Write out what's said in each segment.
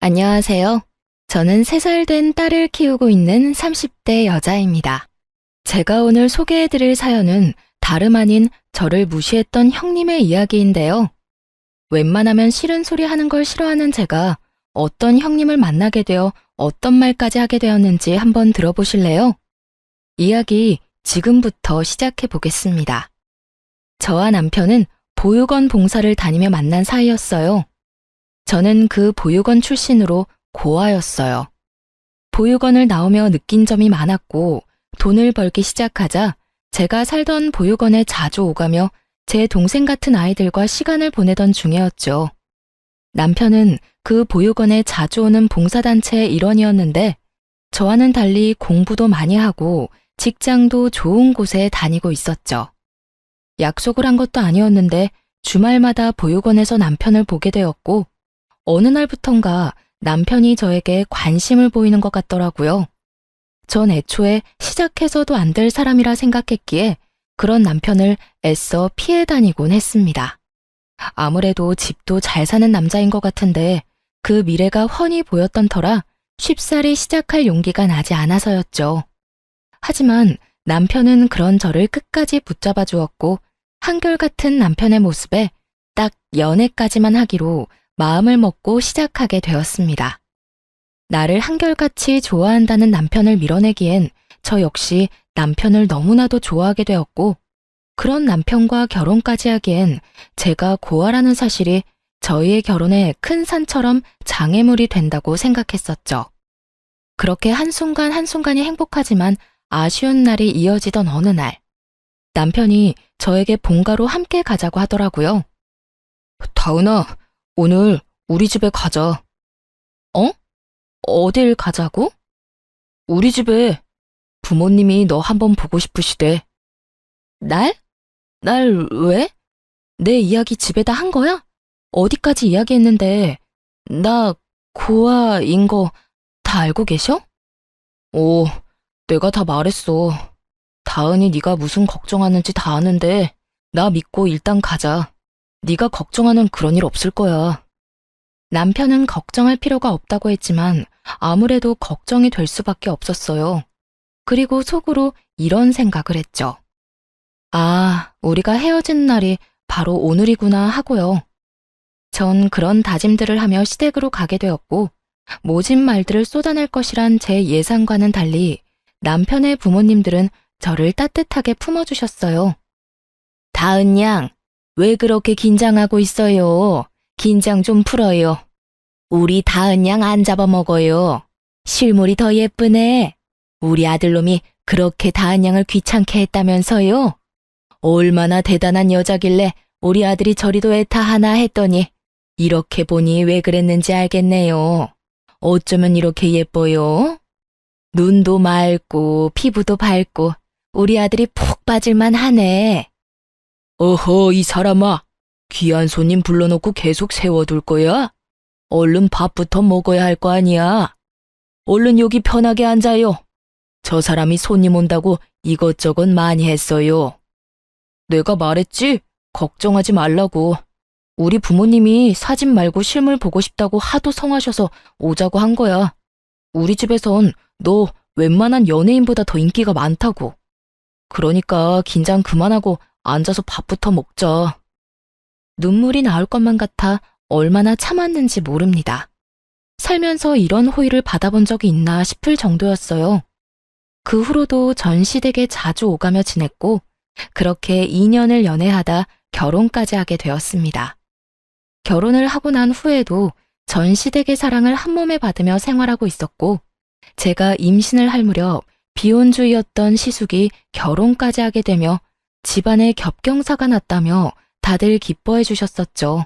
안녕하세요. 저는 3살 된 딸을 키우고 있는 30대 여자입니다. 제가 오늘 소개해드릴 사연은 다름 아닌 저를 무시했던 형님의 이야기인데요. 웬만하면 싫은 소리 하는 걸 싫어하는 제가 어떤 형님을 만나게 되어 어떤 말까지 하게 되었는지 한번 들어보실래요? 이야기 지금부터 시작해 보겠습니다. 저와 남편은 보육원 봉사를 다니며 만난 사이였어요. 저는 그 보육원 출신으로 고아였어요. 보육원을 나오며 느낀 점이 많았고 돈을 벌기 시작하자 제가 살던 보육원에 자주 오가며 제 동생 같은 아이들과 시간을 보내던 중이었죠. 남편은 그 보육원에 자주 오는 봉사단체의 일원이었는데 저와는 달리 공부도 많이 하고 직장도 좋은 곳에 다니고 있었죠. 약속을 한 것도 아니었는데 주말마다 보육원에서 남편을 보게 되었고 어느 날부턴가 남편이 저에게 관심을 보이는 것 같더라고요. 전 애초에 시작해서도 안 될 사람이라 생각했기에 그런 남편을 애써 피해 다니곤 했습니다. 아무래도 집도 잘 사는 남자인 것 같은데 그 미래가 훤히 보였던 터라 쉽사리 시작할 용기가 나지 않아서였죠. 하지만 남편은 그런 저를 끝까지 붙잡아 주었고 한결같은 남편의 모습에 딱 연애까지만 하기로 마음을 먹고 시작하게 되었습니다. 나를 한결같이 좋아한다는 남편을 밀어내기엔 저 역시 남편을 너무나도 좋아하게 되었고 그런 남편과 결혼까지 하기엔 제가 고아라는 사실이 저희의 결혼에 큰 산처럼 장애물이 된다고 생각했었죠. 그렇게 한순간 한순간이 행복하지만 아쉬운 날이 이어지던 어느 날 남편이 저에게 본가로 함께 가자고 하더라고요. 다은아, 오늘 우리 집에 가자. 어? 어딜 가자고? 우리 집에 부모님이 너 한번 보고 싶으시대. 날? 날 왜? 내 이야기 집에다 한 거야? 어디까지 이야기했는데 나 고아인 거 다 알고 계셔? 오, 내가 다 말했어. 다은이 네가 무슨 걱정하는지 다 아는데 나 믿고 일단 가자. 네가 걱정하는 그런 일 없을 거야. 남편은 걱정할 필요가 없다고 했지만 아무래도 걱정이 될 수밖에 없었어요. 그리고 속으로 이런 생각을 했죠. 아, 우리가 헤어진 날이 바로 오늘이구나 하고요. 전 그런 다짐들을 하며 시댁으로 가게 되었고 모진 말들을 쏟아낼 것이란 제 예상과는 달리 남편의 부모님들은 저를 따뜻하게 품어주셨어요. 다은 양, 왜 그렇게 긴장하고 있어요? 긴장 좀 풀어요. 우리 다은 양 안 잡아먹어요. 실물이 더 예쁘네. 우리 아들놈이 그렇게 다은 양을 귀찮게 했다면서요? 얼마나 대단한 여자길래 우리 아들이 저리도 애타하나 했더니 이렇게 보니 왜 그랬는지 알겠네요. 어쩌면 이렇게 예뻐요? 눈도 맑고 피부도 밝고 우리 아들이 푹 빠질만 하네. 어허, 이 사람아. 귀한 손님 불러놓고 계속 세워둘 거야? 얼른 밥부터 먹어야 할 거 아니야. 얼른 여기 편하게 앉아요. 저 사람이 손님 온다고 이것저것 많이 했어요. 내가 말했지? 걱정하지 말라고. 우리 부모님이 사진 말고 실물 보고 싶다고 하도 성하셔서 오자고 한 거야. 우리 집에선 너 웬만한 연예인보다 더 인기가 많다고. 그러니까 긴장 그만하고 앉아서 밥부터 먹자. 눈물이 나올 것만 같아 얼마나 참았는지 모릅니다. 살면서 이런 호의를 받아본 적이 있나 싶을 정도였어요. 그 후로도 전 시댁에 자주 오가며 지냈고 그렇게 2년을 연애하다 결혼까지 하게 되었습니다. 결혼을 하고 난 후에도 전 시댁의 사랑을 한몸에 받으며 생활하고 있었고 제가 임신을 할 무렵 비혼주의였던 시숙이 결혼까지 하게 되며 집안에 겹경사가 났다며 다들 기뻐해 주셨었죠.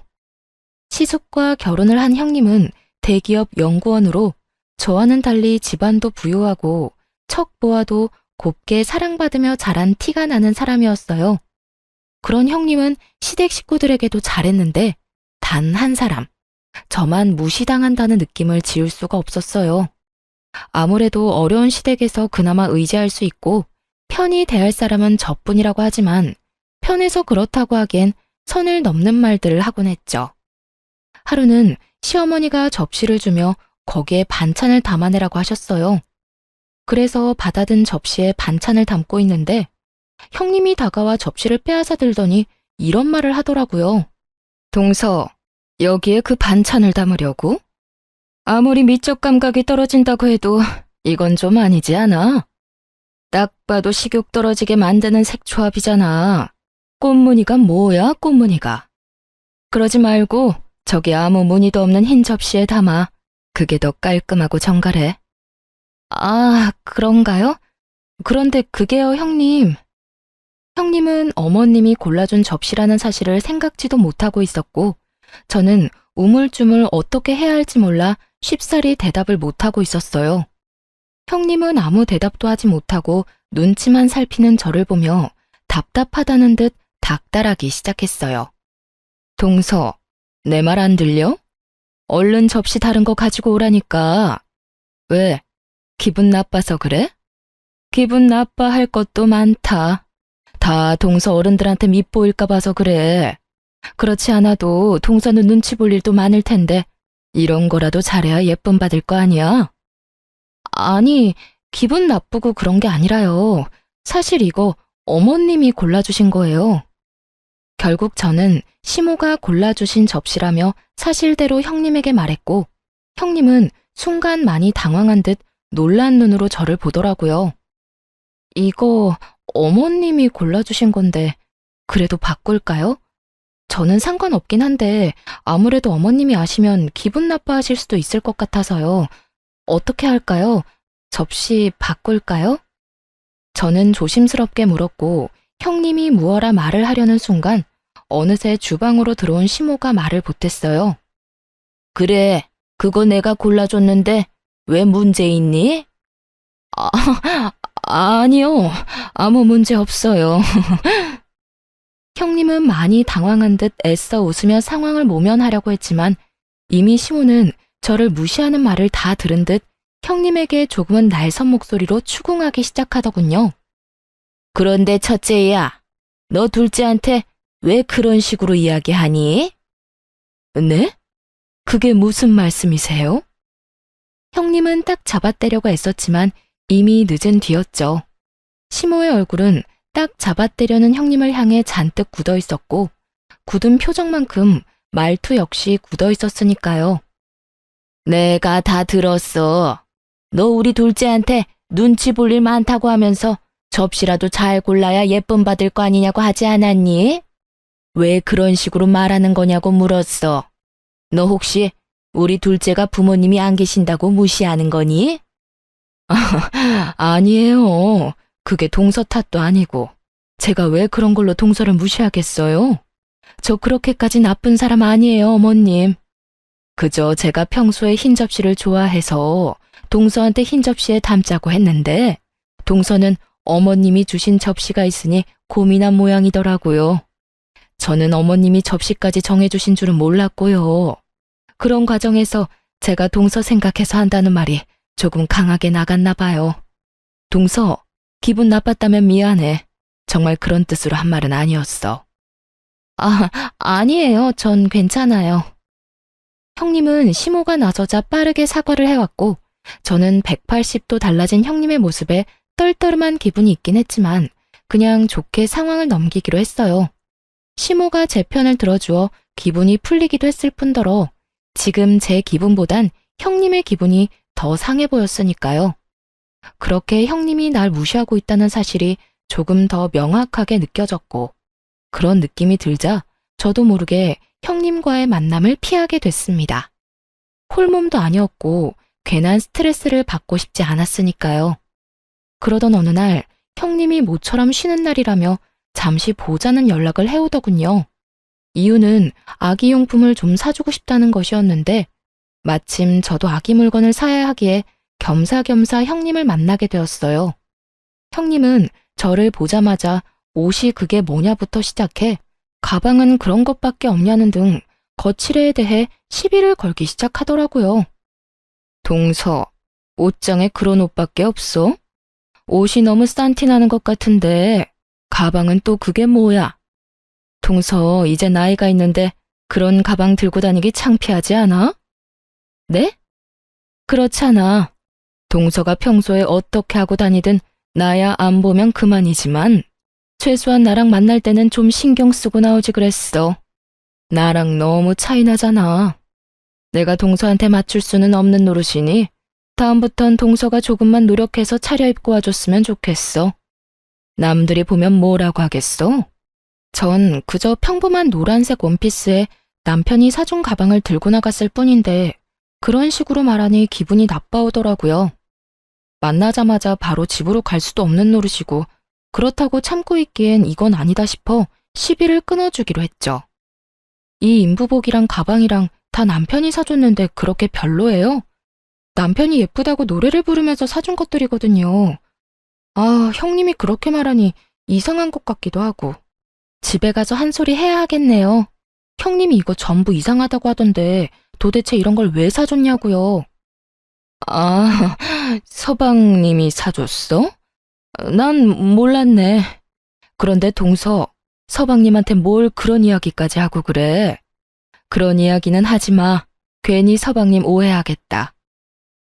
시숙과 결혼을 한 형님은 대기업 연구원으로 저와는 달리 집안도 부유하고 척 보아도 곱게 사랑받으며 자란 티가 나는 사람이었어요. 그런 형님은 시댁 식구들에게도 잘했는데 단 한 사람, 저만 무시당한다는 느낌을 지울 수가 없었어요. 아무래도 어려운 시댁에서 그나마 의지할 수 있고 편히 대할 사람은 저뿐이라고 하지만 편해서 그렇다고 하기엔 선을 넘는 말들을 하곤 했죠. 하루는 시어머니가 접시를 주며 거기에 반찬을 담아내라고 하셨어요. 그래서 받아든 접시에 반찬을 담고 있는데 형님이 다가와 접시를 빼앗아 들더니 이런 말을 하더라고요. 동서, 여기에 그 반찬을 담으려고? 아무리 미적 감각이 떨어진다고 해도 이건 좀 아니지 않아? 딱 봐도 식욕 떨어지게 만드는 색조합이잖아. 꽃무늬가 뭐야, 꽃무늬가. 그러지 말고 저기 아무 무늬도 없는 흰 접시에 담아. 그게 더 깔끔하고 정갈해. 아, 그런가요? 그런데 그게요, 형님. 형님은 어머님이 골라준 접시라는 사실을 생각지도 못하고 있었고, 저는 우물쭈물 어떻게 해야 할지 몰라 쉽사리 대답을 못하고 있었어요. 형님은 아무 대답도 하지 못하고 눈치만 살피는 저를 보며 답답하다는 듯 닥달하기 시작했어요. 동서, 내 말 안 들려? 얼른 접시 다른 거 가지고 오라니까. 왜? 기분 나빠서 그래? 기분 나빠할 것도 많다. 다 동서 어른들한테 밉보일까 봐서 그래. 그렇지 않아도 동서는 눈치 볼 일도 많을 텐데 이런 거라도 잘해야 예쁨 받을 거 아니야? 아니, 기분 나쁘고 그런 게 아니라요. 사실 이거 어머님이 골라주신 거예요. 결국 저는 시모가 골라주신 접시라며 사실대로 형님에게 말했고, 형님은 순간 많이 당황한 듯 놀란 눈으로 저를 보더라고요. 이거 어머님이 골라주신 건데 그래도 바꿀까요? 저는 상관없긴 한데 아무래도 어머님이 아시면 기분 나빠하실 수도 있을 것 같아서요. 어떻게 할까요? 접시 바꿀까요? 저는 조심스럽게 물었고 형님이 무어라 말을 하려는 순간 어느새 주방으로 들어온 시모가 말을 보탰어요. 그래, 그거 내가 골라줬는데 왜 문제 있니? 아니요, 아무 문제 없어요. 형님은 많이 당황한 듯 애써 웃으며 상황을 모면하려고 했지만 이미 시모는 저를 무시하는 말을 다 들은 듯 형님에게 조금은 날선 목소리로 추궁하기 시작하더군요. 그런데 첫째야, 너 둘째한테 왜 그런 식으로 이야기하니? 네? 그게 무슨 말씀이세요? 형님은 딱 잡아떼려고 애썼지만 이미 늦은 뒤였죠. 시모의 얼굴은 딱 잡아떼려는 형님을 향해 잔뜩 굳어 있었고 굳은 표정만큼 말투 역시 굳어 있었으니까요. 내가 다 들었어. 너 우리 둘째한테 눈치 볼 일 많다고 하면서 접시라도 잘 골라야 예쁨 받을 거 아니냐고 하지 않았니? 왜 그런 식으로 말하는 거냐고 물었어. 너 혹시 우리 둘째가 부모님이 안 계신다고 무시하는 거니? 아니에요. 그게 동서 탓도 아니고 제가 왜 그런 걸로 동서를 무시하겠어요? 저 그렇게까지 나쁜 사람 아니에요, 어머님. 그저 제가 평소에 흰 접시를 좋아해서 동서한테 흰 접시에 담자고 했는데 동서는 어머님이 주신 접시가 있으니 고민한 모양이더라고요. 저는 어머님이 접시까지 정해주신 줄은 몰랐고요. 그런 과정에서 제가 동서 생각해서 한다는 말이 조금 강하게 나갔나 봐요. 동서, 기분 나빴다면 미안해. 정말 그런 뜻으로 한 말은 아니었어. 아니에요. 전 괜찮아요. 형님은 시모가 나서자 빠르게 사과를 해왔고 저는 180도 달라진 형님의 모습에 떨떠름한 기분이 있긴 했지만 그냥 좋게 상황을 넘기기로 했어요. 시모가 제 편을 들어주어 기분이 풀리기도 했을 뿐더러 지금 제 기분보단 형님의 기분이 더 상해 보였으니까요. 그렇게 형님이 날 무시하고 있다는 사실이 조금 더 명확하게 느껴졌고 그런 느낌이 들자 저도 모르게 형님과의 만남을 피하게 됐습니다. 홀몸도 아니었고 괜한 스트레스를 받고 싶지 않았으니까요. 그러던 어느 날 형님이 모처럼 쉬는 날이라며 잠시 보자는 연락을 해오더군요. 이유는 아기 용품을 좀 사주고 싶다는 것이었는데 마침 저도 아기 물건을 사야 하기에 겸사겸사 형님을 만나게 되었어요. 형님은 저를 보자마자 옷이 그게 뭐냐부터 시작해 가방은 그런 것밖에 없냐는 등 거칠애에 대해 시비를 걸기 시작하더라고요. 동서, 옷장에 그런 옷밖에 없어? 옷이 너무 싼티 나는 것 같은데 가방은 또 그게 뭐야? 동서, 이제 나이가 있는데 그런 가방 들고 다니기 창피하지 않아? 네? 그렇잖아. 동서가 평소에 어떻게 하고 다니든 나야 안 보면 그만이지만 최소한 나랑 만날 때는 좀 신경 쓰고 나오지 그랬어. 나랑 너무 차이 나잖아. 내가 동서한테 맞출 수는 없는 노릇이니 다음부턴 동서가 조금만 노력해서 차려입고 와줬으면 좋겠어. 남들이 보면 뭐라고 하겠어? 전 그저 평범한 노란색 원피스에 남편이 사준 가방을 들고 나갔을 뿐인데 그런 식으로 말하니 기분이 나빠오더라고요. 만나자마자 바로 집으로 갈 수도 없는 노릇이고 그렇다고 참고 있기엔 이건 아니다 싶어 시비를 끊어주기로 했죠. 이 인부복이랑 가방이랑 다 남편이 사줬는데 그렇게 별로예요? 남편이 예쁘다고 노래를 부르면서 사준 것들이거든요. 아, 형님이 그렇게 말하니 이상한 것 같기도 하고. 집에 가서 한 소리 해야 하겠네요. 형님이 이거 전부 이상하다고 하던데 도대체 이런 걸 왜 사줬냐고요. 아, 서방님이 사줬어? 난 몰랐네. 그런데 동서, 서방님한테 뭘 그런 이야기까지 하고 그래? 그런 이야기는 하지 마. 괜히 서방님 오해하겠다.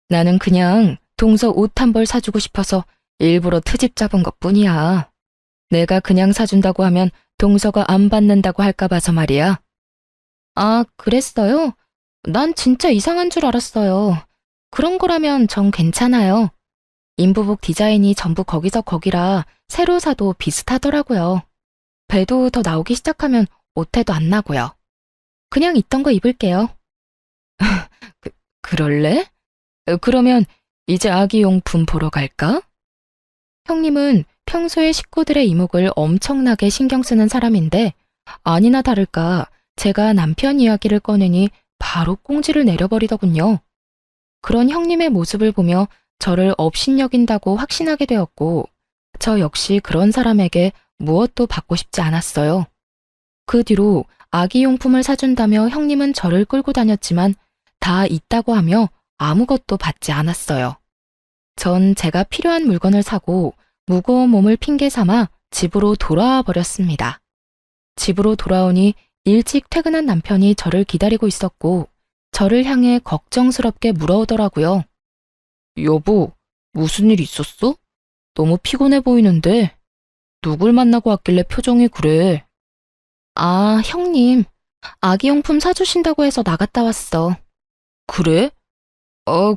나는 그냥 동서 옷 한 벌 사주고 싶어서 일부러 트집 잡은 것뿐이야. 내가 그냥 사준다고 하면 동서가 안 받는다고 할까 봐서 말이야. 아, 그랬어요? 난 진짜 이상한 줄 알았어요. 그런 거라면 전 괜찮아요. 인부복 디자인이 전부 거기서 거기라 새로 사도 비슷하더라고요. 배도 더 나오기 시작하면 옷태도 안 나고요. 그냥 있던 거 입을게요. 그럴래? 그러면 이제 아기용품 보러 갈까? 형님은 평소에 식구들의 이목을 엄청나게 신경 쓰는 사람인데 아니나 다를까 제가 남편 이야기를 꺼내니 바로 꽁지를 내려버리더군요. 그런 형님의 모습을 보며 저를 업신여긴다고 확신하게 되었고 저 역시 그런 사람에게 무엇도 받고 싶지 않았어요. 그 뒤로 아기용품을 사준다며 형님은 저를 끌고 다녔지만 다 있다고 하며 아무것도 받지 않았어요. 전 제가 필요한 물건을 사고 무거운 몸을 핑계 삼아 집으로 돌아와 버렸습니다. 집으로 돌아오니 일찍 퇴근한 남편이 저를 기다리고 있었고 저를 향해 걱정스럽게 물어오더라고요. 여보, 무슨 일 있었어? 너무 피곤해 보이는데 누굴 만나고 왔길래 표정이 그래? 아, 형님. 아기용품 사주신다고 해서 나갔다 왔어. 그래?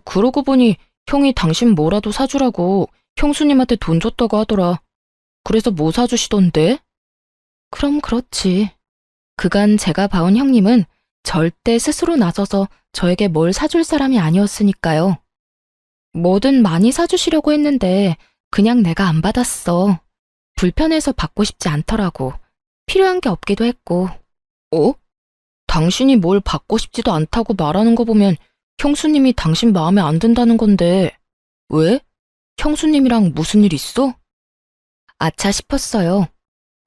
그러고 보니 형이 당신 뭐라도 사주라고 형수님한테 돈 줬다고 하더라. 그래서 뭐 사주시던데? 그럼 그렇지. 그간 제가 봐온 형님은 절대 스스로 나서서 저에게 뭘 사줄 사람이 아니었으니까요. 뭐든 많이 사주시려고 했는데 그냥 내가 안 받았어. 불편해서 받고 싶지 않더라고. 필요한 게 없기도 했고. 어? 당신이 뭘 받고 싶지도 않다고 말하는 거 보면 형수님이 당신 마음에 안 든다는 건데 왜? 형수님이랑 무슨 일 있어? 아차 싶었어요.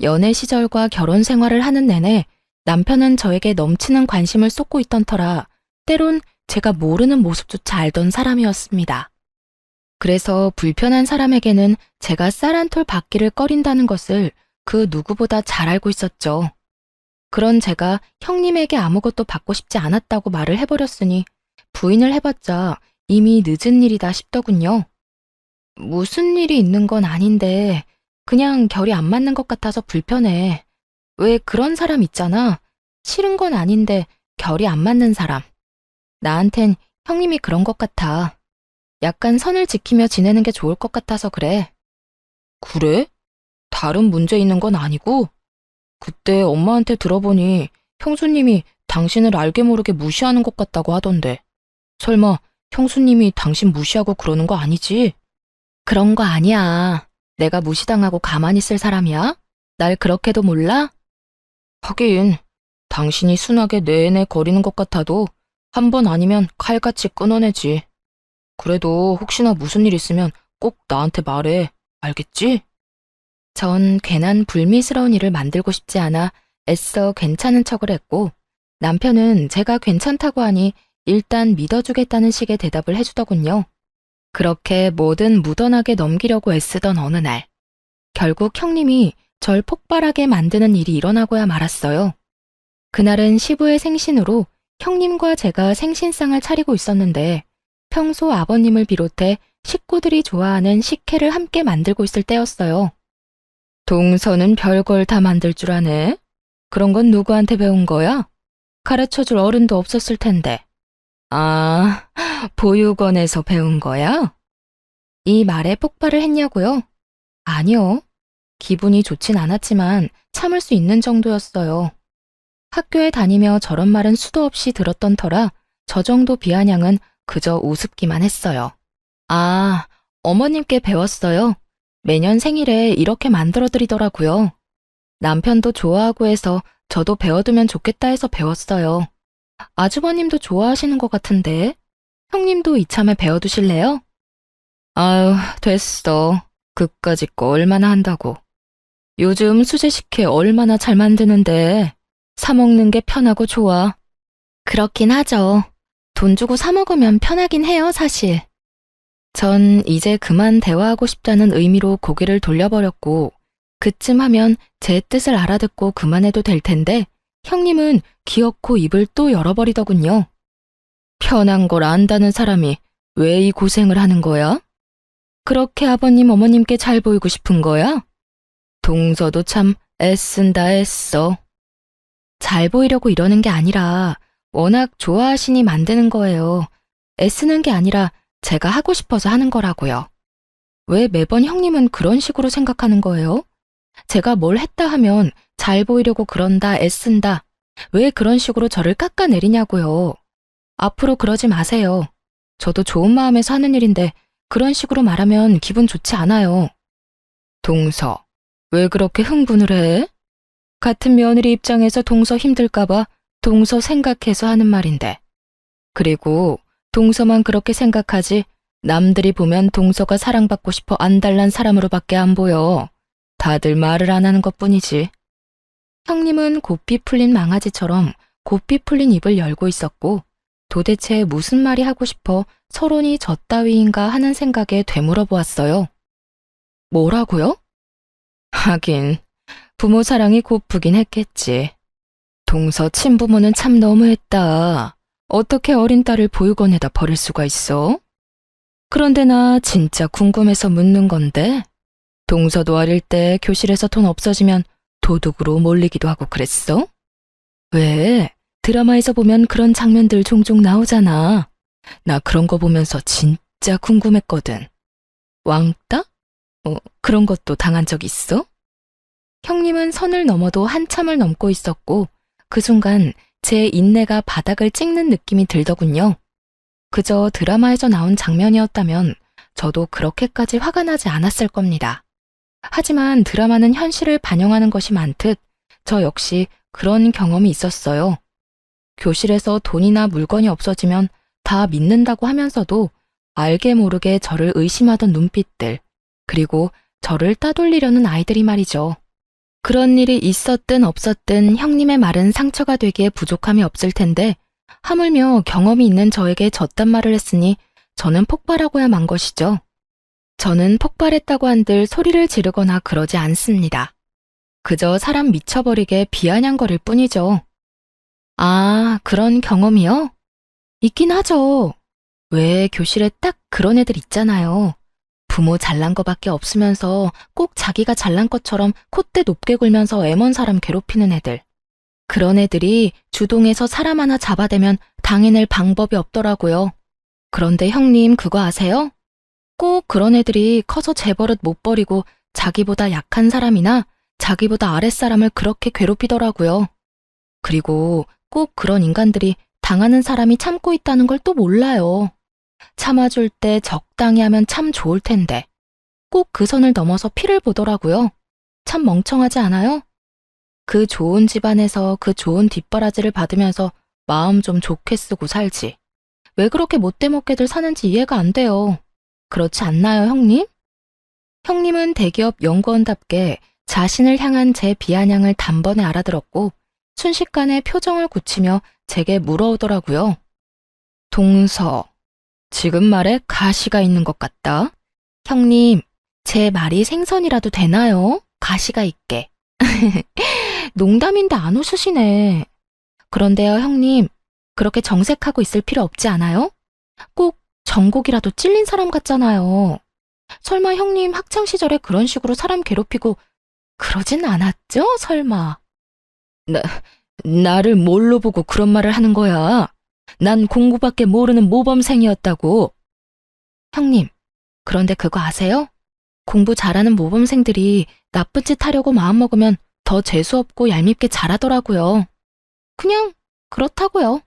연애 시절과 결혼 생활을 하는 내내 남편은 저에게 넘치는 관심을 쏟고 있던 터라 때론 제가 모르는 모습조차 알던 사람이었습니다. 그래서 불편한 사람에게는 제가 쌀 한 톨 받기를 꺼린다는 것을 그 누구보다 잘 알고 있었죠. 그런 제가 형님에게 아무것도 받고 싶지 않았다고 말을 해버렸으니 부인을 해봤자 이미 늦은 일이다 싶더군요. 무슨 일이 있는 건 아닌데 그냥 결이 안 맞는 것 같아서 불편해. 왜 그런 사람 있잖아. 싫은 건 아닌데 결이 안 맞는 사람. 나한텐 형님이 그런 것 같아. 약간 선을 지키며 지내는 게 좋을 것 같아서 그래. 그래? 다른 문제 있는 건 아니고? 그때 엄마한테 들어보니 형수님이 당신을 알게 모르게 무시하는 것 같다고 하던데. 설마 형수님이 당신 무시하고 그러는 거 아니지? 그런 거 아니야. 내가 무시당하고 가만히 있을 사람이야? 날 그렇게도 몰라? 하긴 당신이 순하게 내내 거리는 것 같아도 한 번 아니면 칼같이 끊어내지. 그래도 혹시나 무슨 일 있으면 꼭 나한테 말해. 알겠지? 전 괜한 불미스러운 일을 만들고 싶지 않아 애써 괜찮은 척을 했고 남편은 제가 괜찮다고 하니 일단 믿어주겠다는 식의 대답을 해주더군요. 그렇게 뭐든 무던하게 넘기려고 애쓰던 어느 날 결국 형님이 절 폭발하게 만드는 일이 일어나고야 말았어요. 그날은 시부의 생신으로 형님과 제가 생신상을 차리고 있었는데 평소 아버님을 비롯해 식구들이 좋아하는 식혜를 함께 만들고 있을 때였어요. 동서는 별걸 다 만들 줄 아네. 그런 건 누구한테 배운 거야? 가르쳐줄 어른도 없었을 텐데. 아, 보육원에서 배운 거야? 이 말에 폭발을 했냐고요? 아니요. 기분이 좋진 않았지만 참을 수 있는 정도였어요. 학교에 다니며 저런 말은 수도 없이 들었던 터라 저 정도 비아냥은 그저 우습기만 했어요. 아, 어머님께 배웠어요. 매년 생일에 이렇게 만들어드리더라고요. 남편도 좋아하고 해서 저도 배워두면 좋겠다 해서 배웠어요. 아주버님도 좋아하시는 것 같은데 형님도 이참에 배워두실래요? 아유, 됐어. 그까짓 거 얼마나 한다고. 요즘 수제식혜 얼마나 잘 만드는데 사 먹는 게 편하고 좋아. 그렇긴 하죠. 돈 주고 사 먹으면 편하긴 해요, 사실. 전 이제 그만 대화하고 싶다는 의미로 고개를 돌려버렸고 그쯤 하면 제 뜻을 알아듣고 그만해도 될 텐데 형님은 기어코 입을 또 열어버리더군요. 편한 걸 안다는 사람이 왜 이 고생을 하는 거야? 그렇게 아버님 어머님께 잘 보이고 싶은 거야? 동서도 참 애쓴다 애써. 잘 보이려고 이러는 게 아니라 워낙 좋아하시니 만드는 거예요. 애쓰는 게 아니라 제가 하고 싶어서 하는 거라고요. 왜 매번 형님은 그런 식으로 생각하는 거예요? 제가 뭘 했다 하면 잘 보이려고 그런다, 애쓴다. 왜 그런 식으로 저를 깎아내리냐고요. 앞으로 그러지 마세요. 저도 좋은 마음에서 하는 일인데 그런 식으로 말하면 기분 좋지 않아요. 동서, 왜 그렇게 흥분을 해? 같은 며느리 입장에서 동서 힘들까봐 동서 생각해서 하는 말인데. 그리고 동서만 그렇게 생각하지 남들이 보면 동서가 사랑받고 싶어 안달난 사람으로밖에 안 보여. 다들 말을 안 하는 것뿐이지. 형님은 고삐 풀린 망아지처럼 고삐 풀린 입을 열고 있었고 도대체 무슨 말이 하고 싶어 서론이 저 따위인가 하는 생각에 되물어 보았어요. 뭐라고요? 하긴 부모 사랑이 고프긴 했겠지. 동서 친부모는 참 너무했다. 어떻게 어린 딸을 보육원에다 버릴 수가 있어? 그런데 나 진짜 궁금해서 묻는 건데 동서도 어릴 때 교실에서 돈 없어지면 도둑으로 몰리기도 하고 그랬어? 왜? 드라마에서 보면 그런 장면들 종종 나오잖아. 나 그런 거 보면서 진짜 궁금했거든. 왕따? 그런 것도 당한 적 있어? 형님은 선을 넘어도 한참을 넘고 있었고 그 순간 제 인내가 바닥을 찍는 느낌이 들더군요. 그저 드라마에서 나온 장면이었다면 저도 그렇게까지 화가 나지 않았을 겁니다. 하지만 드라마는 현실을 반영하는 것이 많듯 저 역시 그런 경험이 있었어요. 교실에서 돈이나 물건이 없어지면 다 믿는다고 하면서도 알게 모르게 저를 의심하던 눈빛들, 그리고 저를 따돌리려는 아이들이 말이죠. 그런 일이 있었든 없었든 형님의 말은 상처가 되기에 부족함이 없을 텐데 하물며 경험이 있는 저에게 저딴 말을 했으니 저는 폭발하고야 만 것이죠. 저는 폭발했다고 한들 소리를 지르거나 그러지 않습니다. 그저 사람 미쳐버리게 비아냥거릴 뿐이죠. 아, 그런 경험이요? 있긴 하죠. 왜 교실에 딱 그런 애들 있잖아요. 부모 잘난 거밖에 없으면서 꼭 자기가 잘난 것처럼 콧대 높게 굴면서 애먼 사람 괴롭히는 애들. 그런 애들이 주동에서 사람 하나 잡아대면 당해낼 방법이 없더라고요. 그런데 형님 그거 아세요? 꼭 그런 애들이 커서 제 버릇 못 버리고 자기보다 약한 사람이나 자기보다 아랫사람을 그렇게 괴롭히더라고요. 그리고 꼭 그런 인간들이 당하는 사람이 참고 있다는 걸 또 몰라요. 참아줄 때 적당히 하면 참 좋을 텐데 꼭 그 선을 넘어서 피를 보더라고요. 참 멍청하지 않아요? 그 좋은 집안에서 그 좋은 뒷바라지를 받으면서 마음 좀 좋게 쓰고 살지. 왜 그렇게 못되먹게들 사는지 이해가 안 돼요. 그렇지 않나요, 형님? 형님은 대기업 연구원답게 자신을 향한 제 비아냥을 단번에 알아들었고 순식간에 표정을 굳히며 제게 물어오더라고요. 동서, 지금 말에 가시가 있는 것 같다. 형님, 제 말이 생선이라도 되나요? 가시가 있게. 농담인데 안 웃으시네. 그런데요, 형님, 그렇게 정색하고 있을 필요 없지 않아요? 꼭 전곡이라도 찔린 사람 같잖아요. 설마 형님 학창시절에 그런 식으로 사람 괴롭히고 그러진 않았죠? 설마. 나를 뭘로 보고 그런 말을 하는 거야? 난 공부밖에 모르는 모범생이었다고. 형님, 그런데 그거 아세요? 공부 잘하는 모범생들이 나쁜 짓 하려고 마음먹으면 더 재수없고 얄밉게 잘하더라고요. 그냥 그렇다고요.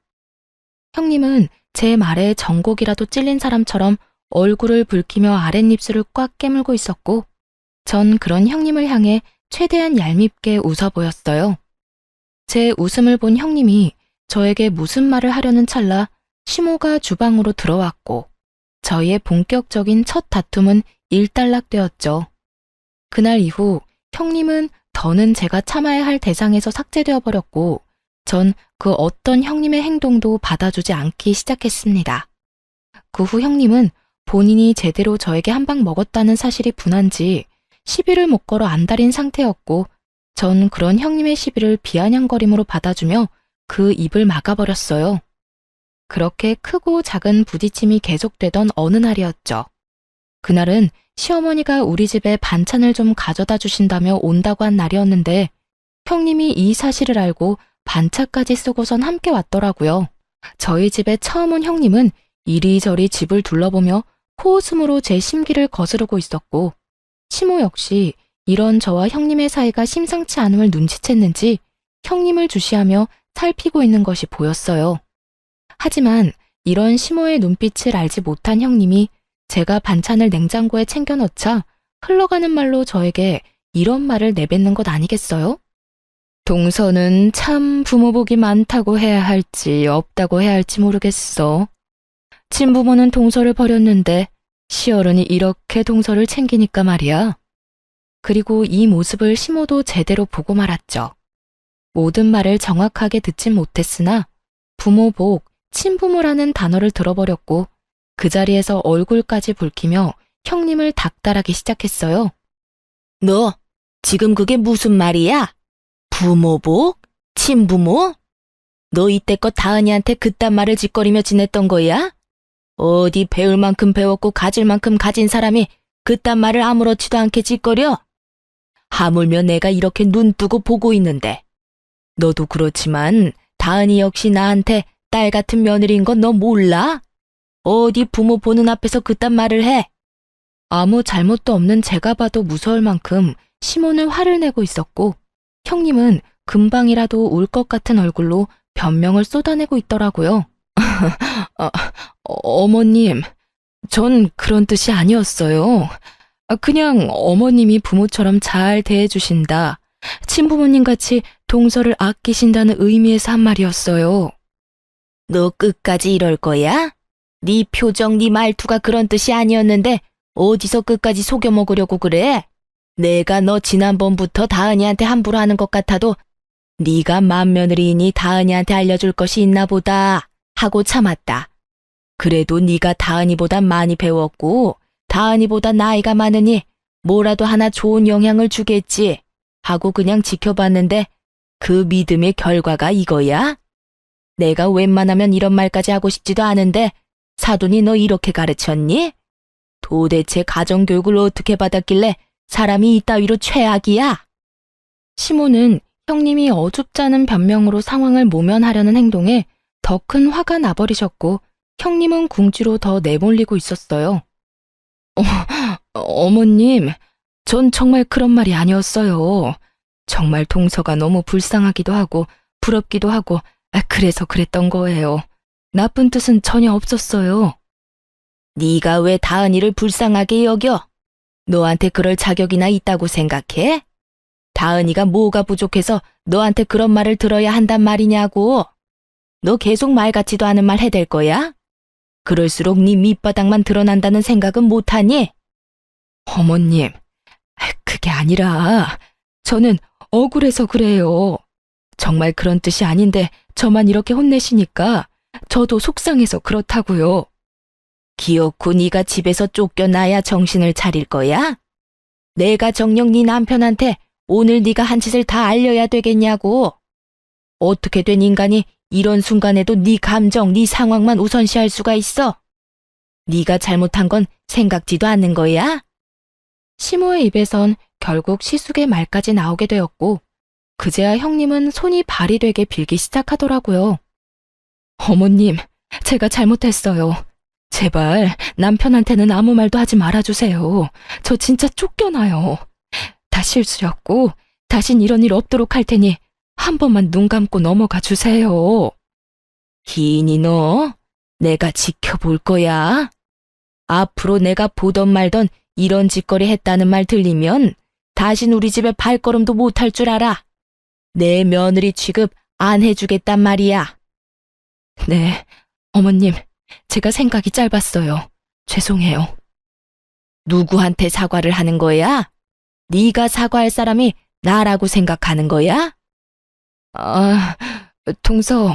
형님은 제 말에 전곡이라도 찔린 사람처럼 얼굴을 붉히며 아랫입술을 꽉 깨물고 있었고, 전 그런 형님을 향해 최대한 얄밉게 웃어 보였어요. 제 웃음을 본 형님이 저에게 무슨 말을 하려는 찰나 시모가 주방으로 들어왔고, 저희의 본격적인 첫 다툼은 일단락되었죠. 그날 이후 형님은 더는 제가 참아야 할 대상에서 삭제되어 버렸고, 전 그 어떤 형님의 행동도 받아주지 않기 시작했습니다. 그 후 형님은 본인이 제대로 저에게 한 방 먹었다는 사실이 분한지 시비를 못 걸어 안달인 상태였고, 전 그런 형님의 시비를 비아냥거림으로 받아주며 그 입을 막아버렸어요. 그렇게 크고 작은 부딪힘이 계속되던 어느 날이었죠. 그날은 시어머니가 우리 집에 반찬을 좀 가져다 주신다며 온다고 한 날이었는데, 형님이 이 사실을 알고 반차까지 쓰고선 함께 왔더라고요. 저희 집에 처음 온 형님은 이리저리 집을 둘러보며 코웃음으로 제 심기를 거스르고 있었고, 시모 역시 이런 저와 형님의 사이가 심상치 않음을 눈치챘는지 형님을 주시하며 살피고 있는 것이 보였어요. 하지만 이런 시모의 눈빛을 알지 못한 형님이 제가 반찬을 냉장고에 챙겨 넣자 흘러가는 말로 저에게 이런 말을 내뱉는 것 아니겠어요? 동서는 참 부모복이 많다고 해야 할지 없다고 해야 할지 모르겠어. 친부모는 동서를 버렸는데 시어른이 이렇게 동서를 챙기니까 말이야. 그리고 이 모습을 시모도 제대로 보고 말았죠. 모든 말을 정확하게 듣진 못했으나 부모복, 친부모라는 단어를 들어버렸고, 그 자리에서 얼굴까지 붉히며 형님을 닥달하기 시작했어요. 너 지금 그게 무슨 말이야? 부모복? 친부모? 너 이때껏 다은이한테 그딴 말을 짓거리며 지냈던 거야? 어디 배울 만큼 배웠고 가질 만큼 가진 사람이 그딴 말을 아무렇지도 않게 짓거려? 하물며 내가 이렇게 눈 뜨고 보고 있는데. 너도 그렇지만 다은이 역시 나한테 딸 같은 며느리인 건 너 몰라? 어디 부모 보는 앞에서 그딴 말을 해? 아무 잘못도 없는 제가 봐도 무서울 만큼 시몬은 화를 내고 있었고, 형님은 금방이라도 울 것 같은 얼굴로 변명을 쏟아내고 있더라고요. 어머님, 전 그런 뜻이 아니었어요. 그냥 어머님이 부모처럼 잘 대해주신다, 친부모님 같이 동서를 아끼신다는 의미에서 한 말이었어요. 너 끝까지 이럴 거야? 네 표정, 네 말투가 그런 뜻이 아니었는데 어디서 끝까지 속여 먹으려고 그래? 내가 너 지난번부터 다은이한테 함부로 하는 것 같아도 네가 맏며느리이니 다은이한테 알려줄 것이 있나 보다 하고 참았다. 그래도 네가 다은이보다 많이 배웠고 다은이보다 나이가 많으니 뭐라도 하나 좋은 영향을 주겠지 하고 그냥 지켜봤는데 그 믿음의 결과가 이거야? 내가 웬만하면 이런 말까지 하고 싶지도 않은데 사돈이 너 이렇게 가르쳤니? 도대체 가정교육을 어떻게 받았길래 사람이 이따위로 최악이야? 시모는 형님이 어줍잖은 변명으로 상황을 모면하려는 행동에 더 큰 화가 나버리셨고, 형님은 궁지로 더 내몰리고 있었어요. 어머님, 전 정말 그런 말이 아니었어요. 정말 동서가 너무 불쌍하기도 하고 부럽기도 하고 그래서 그랬던 거예요. 나쁜 뜻은 전혀 없었어요. 네가 왜 다은이를 불쌍하게 여겨? 너한테 그럴 자격이나 있다고 생각해? 다은이가 뭐가 부족해서 너한테 그런 말을 들어야 한단 말이냐고. 너 계속 말 같지도 않은 말 해댈 거야? 그럴수록 네 밑바닥만 드러난다는 생각은 못하니? 어머님, 그게 아니라 저는 억울해서 그래요. 정말 그런 뜻이 아닌데 저만 이렇게 혼내시니까 저도 속상해서 그렇다고요. 기어코 네가 집에서 쫓겨나야 정신을 차릴 거야? 내가 정녕 네 남편한테 오늘 네가 한 짓을 다 알려야 되겠냐고. 어떻게 된 인간이 이런 순간에도 네 감정, 네 상황만 우선시할 수가 있어? 네가 잘못한 건 생각지도 않는 거야? 시모의 입에선 결국 시숙의 말까지 나오게 되었고 그제야 형님은 손이 발이 되게 빌기 시작하더라고요. 어머님, 제가 잘못했어요. 제발 남편한테는 아무 말도 하지 말아주세요. 저 진짜 쫓겨나요. 다 실수였고 다신 이런 일 없도록 할 테니 한 번만 눈 감고 넘어가 주세요. 기인이 너, 내가 지켜볼 거야. 앞으로 내가 보던 말던 이런 짓거리 했다는 말 들리면 다신 우리 집에 발걸음도 못할 줄 알아. 내 며느리 취급 안 해주겠단 말이야. 네, 어머님, 제가 생각이 짧았어요. 죄송해요. 누구한테 사과를 하는 거야? 네가 사과할 사람이 나라고 생각하는 거야? 아, 동서,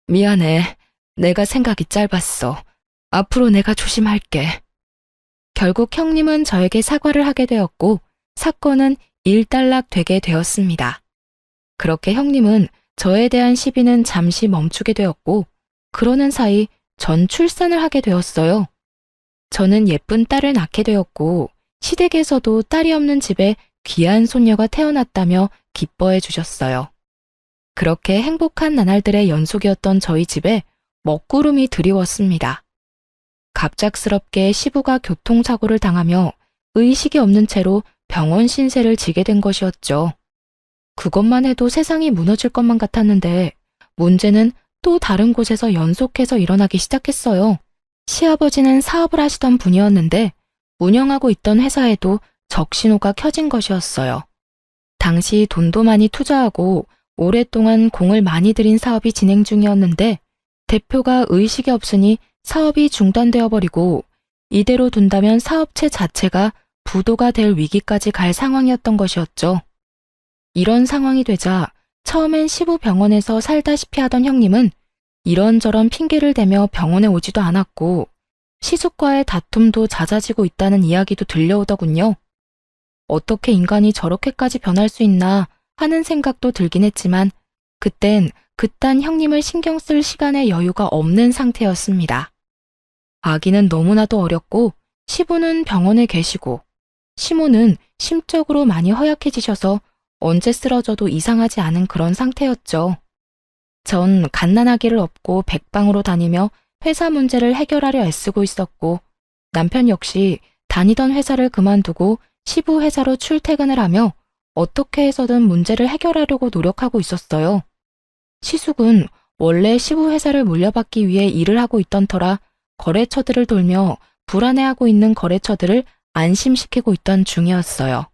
미안해. 내가 생각이 짧았어. 앞으로 내가 조심할게. 결국 형님은 저에게 사과를 하게 되었고 사건은 일단락 되게 되었습니다. 그렇게 형님은 저에 대한 시비는 잠시 멈추게 되었고 그러는 사이 전 출산을 하게 되었어요. 저는 예쁜 딸을 낳게 되었고 시댁에서도 딸이 없는 집에 귀한 손녀가 태어났다며 기뻐해 주셨어요. 그렇게 행복한 나날들의 연속이었던 저희 집에 먹구름이 드리웠습니다. 갑작스럽게 시부가 교통사고를 당하며 의식이 없는 채로 병원 신세를 지게 된 것이었죠. 그것만 해도 세상이 무너질 것만 같았는데 문제는 또 다른 곳에서 연속해서 일어나기 시작했어요. 시아버지는 사업을 하시던 분이었는데 운영하고 있던 회사에도 적신호가 켜진 것이었어요. 당시 돈도 많이 투자하고 오랫동안 공을 많이 들인 사업이 진행 중이었는데 대표가 의식이 없으니 사업이 중단되어 버리고 이대로 둔다면 사업체 자체가 부도가 될 위기까지 갈 상황이었던 것이었죠. 이런 상황이 되자 처음엔 시부 병원에서 살다시피 하던 형님은 이런저런 핑계를 대며 병원에 오지도 않았고 시숙과의 다툼도 잦아지고 있다는 이야기도 들려오더군요. 어떻게 인간이 저렇게까지 변할 수 있나 하는 생각도 들긴 했지만 그땐 그딴 형님을 신경 쓸 시간의 여유가 없는 상태였습니다. 아기는 너무나도 어렸고 시부는 병원에 계시고 시모는 심적으로 많이 허약해지셔서 언제 쓰러져도 이상하지 않은 그런 상태였죠. 전 갓난아기를 업고 백방으로 다니며 회사 문제를 해결하려 애쓰고 있었고 남편 역시 다니던 회사를 그만두고 시부 회사로 출퇴근을 하며 어떻게 해서든 문제를 해결하려고 노력하고 있었어요. 시숙은 원래 시부 회사를 물려받기 위해 일을 하고 있던 터라 거래처들을 돌며 불안해하고 있는 거래처들을 안심시키고 있던 중이었어요.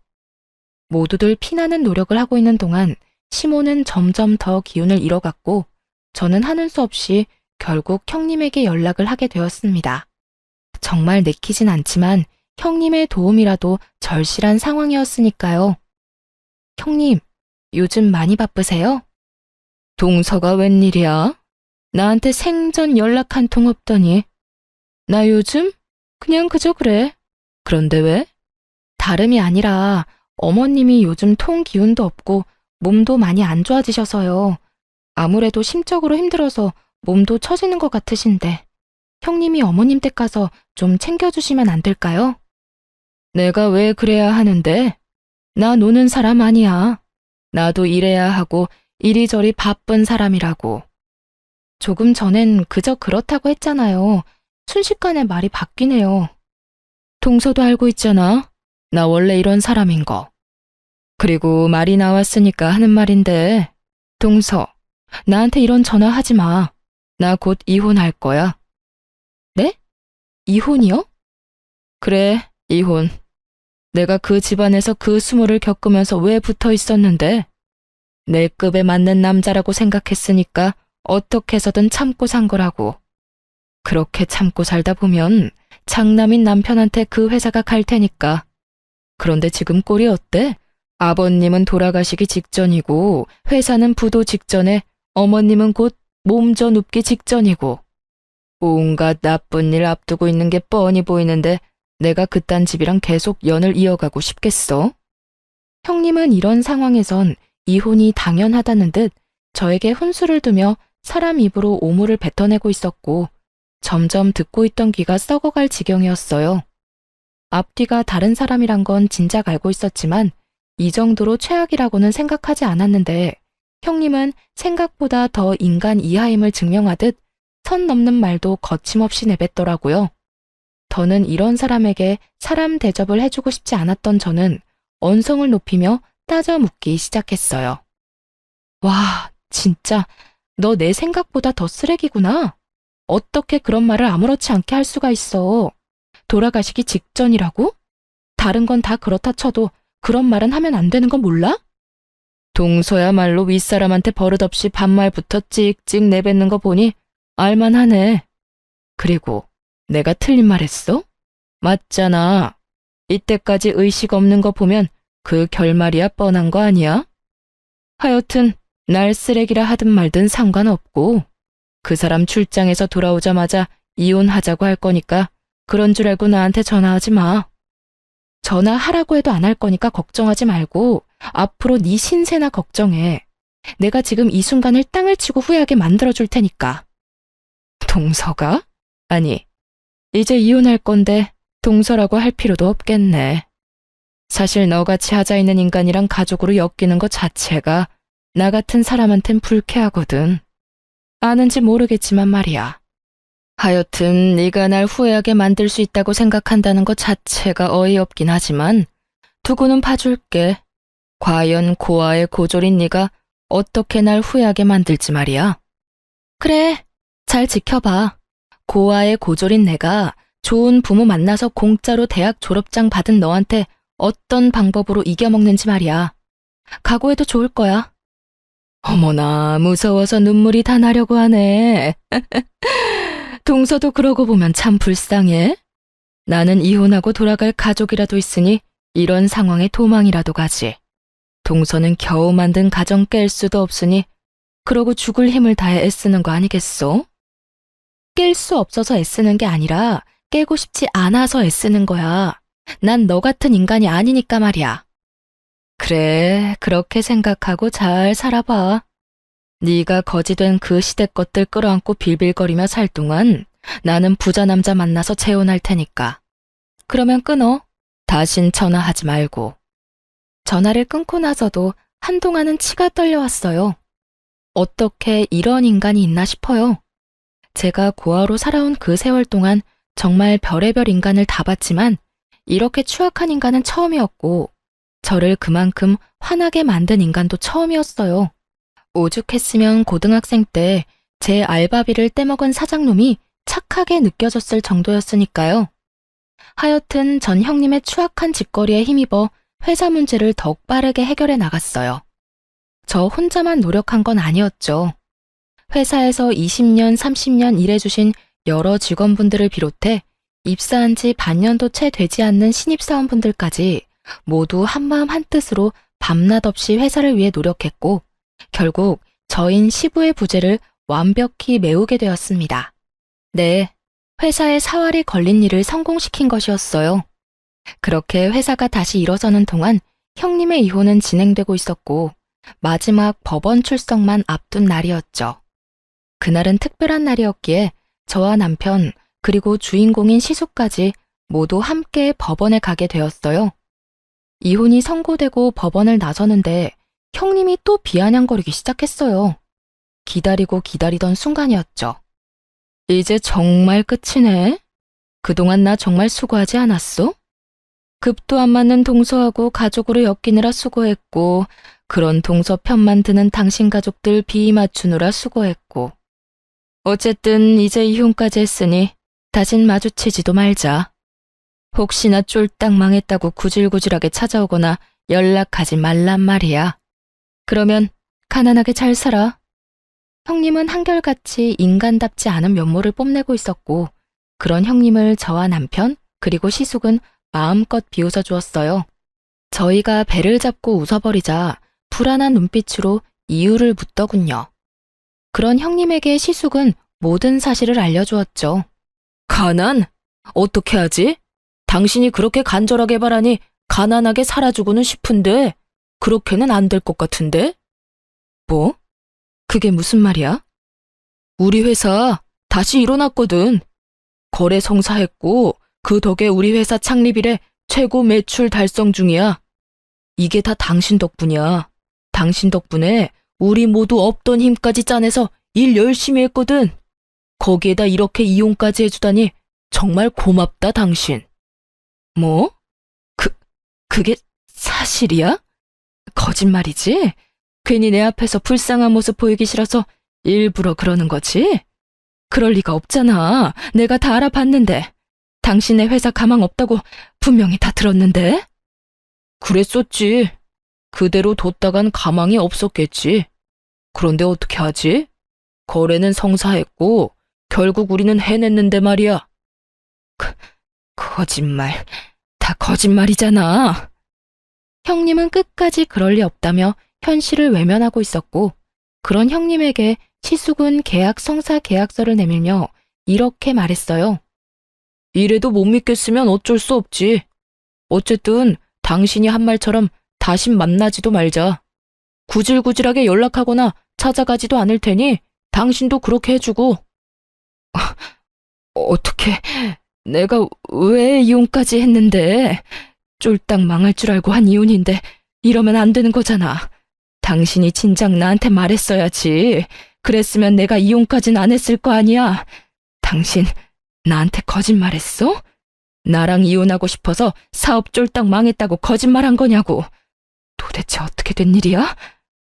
모두들 피나는 노력을 하고 있는 동안 시모는 점점 더 기운을 잃어갔고 저는 하는 수 없이 결국 형님에게 연락을 하게 되었습니다. 정말 내키진 않지만 형님의 도움이라도 절실한 상황이었으니까요. 형님, 요즘 많이 바쁘세요? 동서가 웬일이야? 나한테 생전 연락 한 통 없더니. 나 요즘? 그냥 그저 그래. 그런데 왜? 다름이 아니라 어머님이 요즘 통 기운도 없고 몸도 많이 안 좋아지셔서요. 아무래도 심적으로 힘들어서 몸도 처지는 것 같으신데 형님이 어머님 댁 가서 좀 챙겨주시면 안 될까요? 내가 왜 그래야 하는데? 나 노는 사람 아니야. 나도 일해야 하고 이리저리 바쁜 사람이라고. 조금 전엔 그저 그렇다고 했잖아요. 순식간에 말이 바뀌네요. 동서도 알고 있잖아. 나 원래 이런 사람인 거. 그리고 말이 나왔으니까 하는 말인데, 동서, 나한테 이런 전화 하지 마. 나 곧 이혼할 거야. 네? 이혼이요? 그래, 이혼. 내가 그 집안에서 그 수모를 겪으면서 왜 붙어 있었는데? 내 급에 맞는 남자라고 생각했으니까 어떻게 해서든 참고 산 거라고. 그렇게 참고 살다 보면 장남인 남편한테 그 회사가 갈 테니까. 그런데 지금 꼴이 어때? 아버님은 돌아가시기 직전이고 회사는 부도 직전에 어머님은 곧 몸져 눕기 직전이고 온갖 나쁜 일 앞두고 있는 게 뻔히 보이는데 내가 그딴 집이랑 계속 연을 이어가고 싶겠어? 형님은 이런 상황에선 이혼이 당연하다는 듯 저에게 훈수를 두며 사람 입으로 오물을 뱉어내고 있었고 점점 듣고 있던 귀가 썩어갈 지경이었어요. 앞뒤가 다른 사람이란 건 진작 알고 있었지만 이 정도로 최악이라고는 생각하지 않았는데 형님은 생각보다 더 인간 이하임을 증명하듯 선 넘는 말도 거침없이 내뱉더라고요. 더는 이런 사람에게 사람 대접을 해주고 싶지 않았던 저는 언성을 높이며 따져 묻기 시작했어요. 와, 진짜 너 내 생각보다 더 쓰레기구나. 어떻게 그런 말을 아무렇지 않게 할 수가 있어. 돌아가시기 직전이라고? 다른 건 다 그렇다 쳐도 그런 말은 하면 안 되는 건 몰라? 동서야말로 윗사람한테 버릇없이 반말부터 찍찍 내뱉는 거 보니 알만하네. 그리고 내가 틀린 말 했어? 맞잖아. 이때까지 의식 없는 거 보면 그 결말이야 뻔한 거 아니야? 하여튼 날 쓰레기라 하든 말든 상관없고 그 사람 출장에서 돌아오자마자 이혼하자고 할 거니까 그런 줄 알고 나한테 전화하지 마. 전화하라고 해도 안 할 거니까 걱정하지 말고 앞으로 네 신세나 걱정해. 내가 지금 이 순간을 땅을 치고 후회하게 만들어줄 테니까. 동서가? 아니, 이제 이혼할 건데 동서라고 할 필요도 없겠네. 사실 너같이 하자 있는 인간이랑 가족으로 엮이는 것 자체가 나 같은 사람한텐 불쾌하거든. 아는지 모르겠지만 말이야. 하여튼 네가 날 후회하게 만들 수 있다고 생각한다는 것 자체가 어이없긴 하지만 두고는 봐줄게. 과연 고아의 고졸인 네가 어떻게 날 후회하게 만들지 말이야. 그래, 잘 지켜봐. 고아의 고졸인 내가 좋은 부모 만나서 공짜로 대학 졸업장 받은 너한테 어떤 방법으로 이겨먹는지 말이야. 각오해도 좋을 거야. 어머나, 무서워서 눈물이 다 나려고 하네. 동서도 그러고 보면 참 불쌍해. 나는 이혼하고 돌아갈 가족이라도 있으니 이런 상황에 도망이라도 가지. 동서는 겨우 만든 가정 깰 수도 없으니 그러고 죽을 힘을 다해 애쓰는 거 아니겠소? 깰 수 없어서 애쓰는 게 아니라 깨고 싶지 않아서 애쓰는 거야. 난 너 같은 인간이 아니니까 말이야. 그래, 그렇게 생각하고 잘 살아봐. 네가 거지된 그 시대 것들 끌어안고 빌빌거리며 살 동안 나는 부자 남자 만나서 재혼할 테니까. 그러면 끊어. 다신 전화하지 말고. 전화를 끊고 나서도 한동안은 치가 떨려왔어요. 어떻게 이런 인간이 있나 싶어요. 제가 고아로 살아온 그 세월 동안 정말 별의별 인간을 다 봤지만 이렇게 추악한 인간은 처음이었고 저를 그만큼 화나게 만든 인간도 처음이었어요. 오죽했으면 고등학생 때 제 알바비를 떼먹은 사장놈이 착하게 느껴졌을 정도였으니까요. 하여튼 전 형님의 추악한 짓거리에 힘입어 회사 문제를 더욱 빠르게 해결해 나갔어요. 저 혼자만 노력한 건 아니었죠. 회사에서 20년, 30년 일해주신 여러 직원분들을 비롯해 입사한 지 반년도 채 되지 않는 신입사원분들까지 모두 한마음 한뜻으로 밤낮 없이 회사를 위해 노력했고 결국 저인 시부의 부재를 완벽히 메우게 되었습니다. 네, 회사에 사활이 걸린 일을 성공시킨 것이었어요. 그렇게 회사가 다시 일어서는 동안 형님의 이혼은 진행되고 있었고 마지막 법원 출석만 앞둔 날이었죠. 그날은 특별한 날이었기에 저와 남편 그리고 주인공인 시숙까지 모두 함께 법원에 가게 되었어요. 이혼이 선고되고 법원을 나서는데 형님이 또 비아냥거리기 시작했어요. 기다리고 기다리던 순간이었죠. 이제 정말 끝이네. 그동안 나 정말 수고하지 않았어? 급도 안 맞는 동서하고 가족으로 엮이느라 수고했고 그런 동서 편만 드는 당신 가족들 비위 맞추느라 수고했고 어쨌든 이제 이혼까지 했으니 다신 마주치지도 말자. 혹시나 쫄딱 망했다고 구질구질하게 찾아오거나 연락하지 말란 말이야. 그러면 가난하게 잘 살아. 형님은 한결같이 인간답지 않은 면모를 뽐내고 있었고 그런 형님을 저와 남편 그리고 시숙은 마음껏 비웃어 주었어요. 저희가 배를 잡고 웃어버리자 불안한 눈빛으로 이유를 묻더군요. 그런 형님에게 시숙은 모든 사실을 알려주었죠. 가난? 어떻게 하지? 당신이 그렇게 간절하게 바라니 가난하게 살아주고는 싶은데 그렇게는 안 될 것 같은데? 뭐? 그게 무슨 말이야? 우리 회사 다시 일어났거든. 거래 성사했고 그 덕에 우리 회사 창립 이래 최고 매출 달성 중이야. 이게 다 당신 덕분이야. 당신 덕분에 우리 모두 없던 힘까지 짜내서 일 열심히 했거든. 거기에다 이렇게 이용까지 해주다니 정말 고맙다, 당신. 뭐? 그게 사실이야? 거짓말이지? 괜히 내 앞에서 불쌍한 모습 보이기 싫어서 일부러 그러는 거지? 그럴 리가 없잖아. 내가 다 알아봤는데. 당신의 회사 가망 없다고 분명히 다 들었는데. 그랬었지. 그대로 뒀다간 가망이 없었겠지. 그런데 어떻게 하지? 거래는 성사했고 결국 우리는 해냈는데 말이야. 거짓말. 다 거짓말이잖아. 형님은 끝까지 그럴 리 없다며 현실을 외면하고 있었고, 그런 형님에게 시숙은 계약 성사 계약서를 내밀며 이렇게 말했어요. 이래도 못 믿겠으면 어쩔 수 없지. 어쨌든 당신이 한 말처럼 다신 만나지도 말자. 구질구질하게 연락하거나 찾아가지도 않을 테니 당신도 그렇게 해주고. 어떻게, 내가 왜 이혼까지 했는데? 쫄딱 망할 줄 알고 한 이혼인데 이러면 안 되는 거잖아. 당신이 진작 나한테 말했어야지. 그랬으면 내가 이혼까진 안 했을 거 아니야. 당신 나한테 거짓말했어? 나랑 이혼하고 싶어서 사업 쫄딱 망했다고 거짓말한 거냐고. 도대체 어떻게 된 일이야?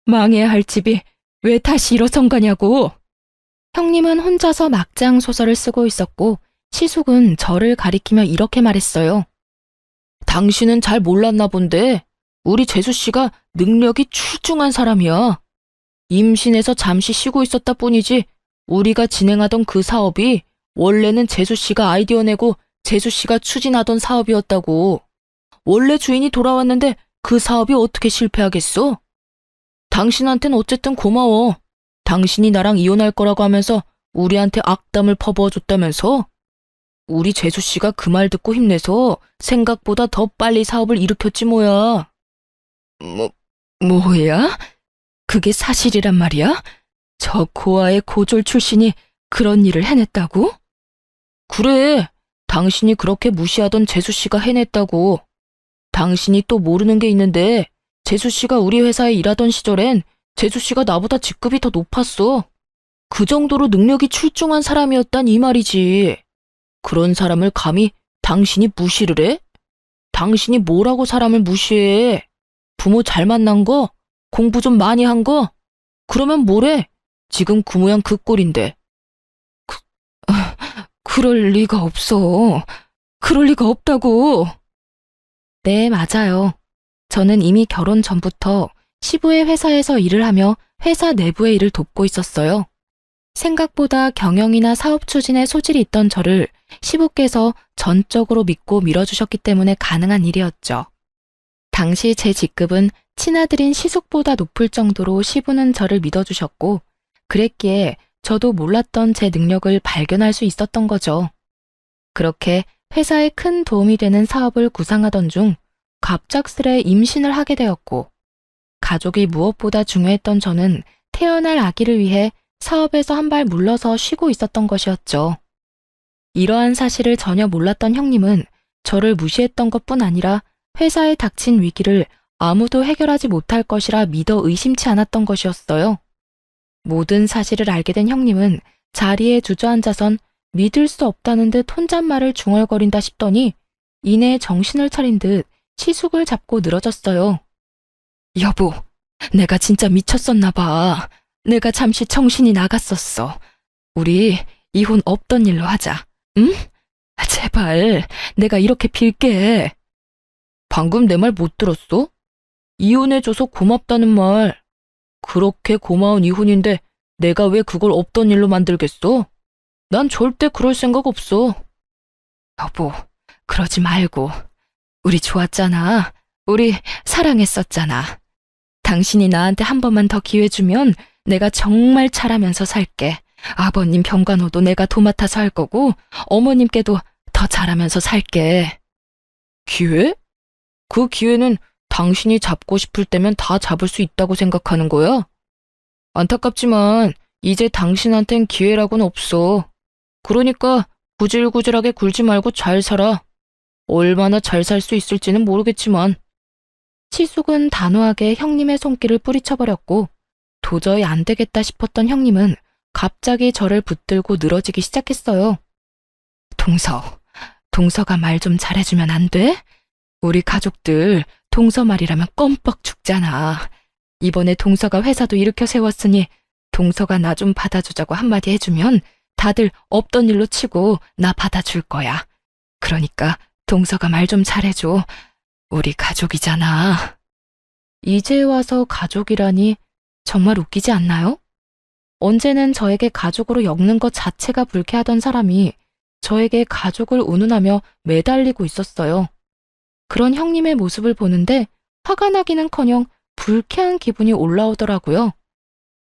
망해야 할 집이 왜 다시 일어선 거냐고. 형님은 혼자서 막장 소설을 쓰고 있었고, 시숙은 저를 가리키며 이렇게 말했어요. 당신은 잘 몰랐나 본데 우리 재수씨가 능력이 출중한 사람이야. 임신해서 잠시 쉬고 있었다 뿐이지 우리가 진행하던 그 사업이 원래는 재수씨가 아이디어 내고 재수씨가 추진하던 사업이었다고. 원래 주인이 돌아왔는데 그 사업이 어떻게 실패하겠어? 당신한텐 어쨌든 고마워. 당신이 나랑 이혼할 거라고 하면서 우리한테 악담을 퍼부어줬다면서? 우리 재수씨가 그 말 듣고 힘내서 생각보다 더 빨리 사업을 일으켰지 뭐야. 뭐야? 그게 사실이란 말이야? 저 고아의 고졸 출신이 그런 일을 해냈다고? 그래, 당신이 그렇게 무시하던 재수씨가 해냈다고. 당신이 또 모르는 게 있는데 재수씨가 우리 회사에 일하던 시절엔 재수씨가 나보다 직급이 더 높았어. 그 정도로 능력이 출중한 사람이었단 이 말이지. 그런 사람을 감히 당신이 무시를 해? 당신이 뭐라고 사람을 무시해? 부모 잘 만난 거? 공부 좀 많이 한 거? 그러면 뭐래? 지금 그 모양 그 꼴인데. 그럴 리가 없어. 그럴 리가 없다고. 네, 맞아요. 저는 이미 결혼 전부터 시부의 회사에서 일을 하며 회사 내부의 일을 돕고 있었어요. 생각보다 경영이나 사업 추진에 소질이 있던 저를 시부께서 전적으로 믿고 밀어주셨기 때문에 가능한 일이었죠. 당시 제 직급은 친아들인 시숙보다 높을 정도로 시부는 저를 믿어주셨고, 그랬기에 저도 몰랐던 제 능력을 발견할 수 있었던 거죠. 그렇게 회사에 큰 도움이 되는 사업을 구상하던 중 갑작스레 임신을 하게 되었고, 가족이 무엇보다 중요했던 저는 태어날 아기를 위해 사업에서 한 발 물러서 쉬고 있었던 것이었죠. 이러한 사실을 전혀 몰랐던 형님은 저를 무시했던 것뿐 아니라 회사에 닥친 위기를 아무도 해결하지 못할 것이라 믿어 의심치 않았던 것이었어요. 모든 사실을 알게 된 형님은 자리에 주저앉아선 믿을 수 없다는 듯 혼잣말을 중얼거린다 싶더니 이내 정신을 차린 듯 시숙을 잡고 늘어졌어요. 여보, 내가 진짜 미쳤었나 봐. 내가 잠시 정신이 나갔었어. 우리 이혼 없던 일로 하자. 응? 제발, 내가 이렇게 빌게. 방금 내 말 못 들었어? 이혼해줘서 고맙다는 말. 그렇게 고마운 이혼인데 내가 왜 그걸 없던 일로 만들겠어? 난 절대 그럴 생각 없어. 여보, 그러지 말고. 우리 좋았잖아. 우리 사랑했었잖아. 당신이 나한테 한 번만 더 기회 주면 내가 정말 잘하면서 살게. 아버님 병간호도 내가 도맡아서 할 거고 어머님께도 더 잘하면서 살게. 기회? 그 기회는 당신이 잡고 싶을 때면 다 잡을 수 있다고 생각하는 거야? 안타깝지만 이제 당신한텐 기회라고는 없어. 그러니까 구질구질하게 굴지 말고 잘 살아. 얼마나 잘 살 수 있을지는 모르겠지만. 시숙은 단호하게 형님의 손길을 뿌리쳐버렸고 도저히 안 되겠다 싶었던 형님은 갑자기 저를 붙들고 늘어지기 시작했어요. 동서가 말 좀 잘해주면 안 돼? 우리 가족들 동서 말이라면 껌뻑 죽잖아. 이번에 동서가 회사도 일으켜 세웠으니 동서가 나 좀 받아주자고 한마디 해주면 다들 없던 일로 치고 나 받아줄 거야. 그러니까 동서가 말 좀 잘해줘. 우리 가족이잖아. 이제 와서 가족이라니 정말 웃기지 않나요? 언제는 저에게 가족으로 엮는 것 자체가 불쾌하던 사람이 저에게 가족을 운운하며 매달리고 있었어요. 그런 형님의 모습을 보는데 화가 나기는커녕 불쾌한 기분이 올라오더라고요.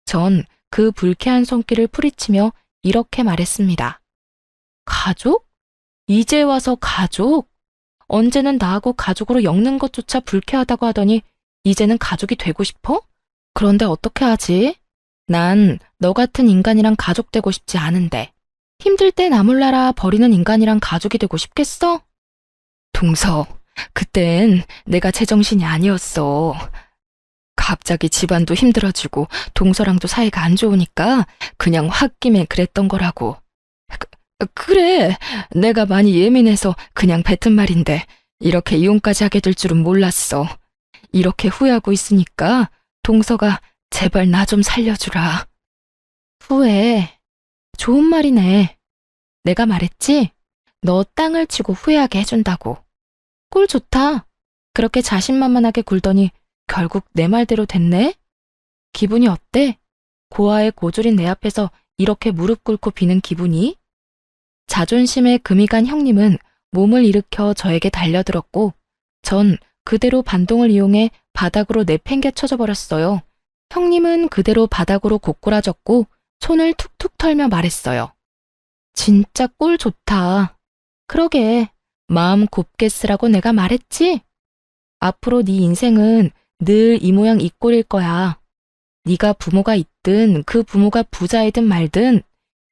전 그 불쾌한 손길을 풀이치며 이렇게 말했습니다. 가족? 이제 와서 가족? 언제는 나하고 가족으로 엮는 것조차 불쾌하다고 하더니 이제는 가족이 되고 싶어? 그런데 어떻게 하지? 난 너 같은 인간이랑 가족 되고 싶지 않은데 힘들 때 나 몰라라 버리는 인간이랑 가족이 되고 싶겠어? 동서, 그땐 내가 제정신이 아니었어. 갑자기 집안도 힘들어지고 동서랑도 사이가 안 좋으니까 그냥 홧김에 그랬던 거라고. 그래, 내가 많이 예민해서 그냥 뱉은 말인데 이렇게 이혼까지 하게 될 줄은 몰랐어. 이렇게 후회하고 있으니까 동서가 제발 나 좀 살려주라. 후회? 좋은 말이네. 내가 말했지? 너 땅을 치고 후회하게 해준다고. 꿀 좋다. 그렇게 자신만만하게 굴더니 결국 내 말대로 됐네? 기분이 어때? 고아의 고졸인 내 앞에서 이렇게 무릎 꿇고 비는 기분이? 자존심에 금이 간 형님은 몸을 일으켜 저에게 달려들었고 전 그대로 반동을 이용해 바닥으로 내팽개 쳐져 버렸어요. 형님은 그대로 바닥으로 고꾸라졌고 손을 툭툭 털며 말했어요. 진짜 꿀 좋다. 그러게, 마음 곱게 쓰라고 내가 말했지? 앞으로 네 인생은 늘 이 모양 이 꼴일 거야. 네가 부모가 있든 그 부모가 부자이든 말든